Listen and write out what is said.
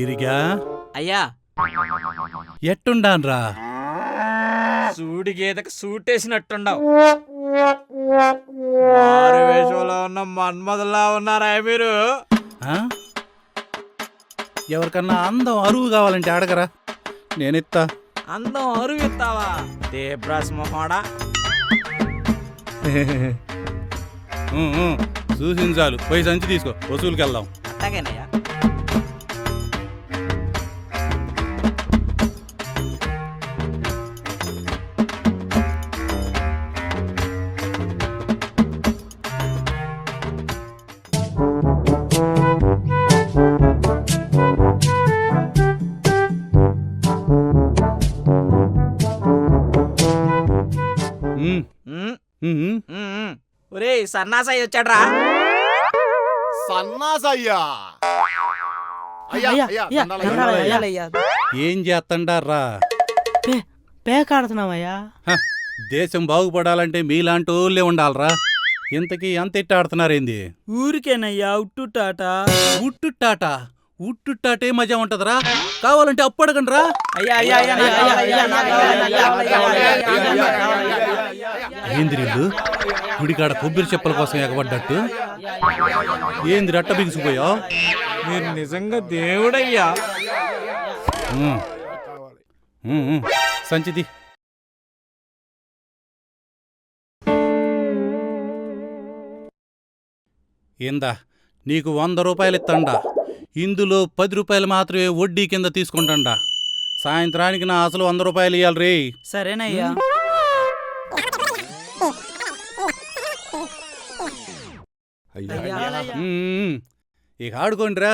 గిరిగా అయ్యా ఎట్టుండాన్రా? సూడి గేదకు సూటేసినట్టుండవు. మారు వేషంలో ఉన్న మన్మధుల్లా ఉన్నారా మీరు? ఆ? ఎవరికన్నా అందం అరువు కావాలంటే అడగరా, నేనిత్తా. అందం అరువు ఇస్తావా? దేబ్రాస్ మొహోడా. చూసింది చాలు, పోయి సంచి తీసుకో, వసూలుకి వెళ్దాం. అట్టగేనయ్యా. ఒరే సన్నాసాయి వచ్చాడ్రా. సన్నాసయ్యా ఏం చేస్తండారా? పేకాడుతున్నామయ్యా. దేశం బాగుపడాలంటే మీలాంటి వాళ్ళే ఉండాలరా. ఇంతకీ అంత ఎట్టి ఆడుతున్నారేంది? ఊరికేనయ్యా ఉట్టుటాట. ఉట్టుట్టాట ఉట్టుట్టాటే మజా ఉంటదరా. కావాలంటే అప్పడకండి రా. ఏందిరిల్లు గుడికాడ కొబ్బరి చెప్పల కోసం ఎగబడ్డట్టు? ఏంది రట్ట బిగిసిపోయా? మీరు నిజంగా దేవుడయ్యా. సంచిది. ఏందా నీకు 100 రూపాయలు ఇత్తండా, ఇందులో 10 రూపాయలు మాత్రమే వడ్డీ కింద తీసుకుంటా. సాయంత్రానికి నా అసలు 100 రూపాయలు ఇవ్వాలి రే. సరేనయ్యా. ఇక ఆడుకోండిరా.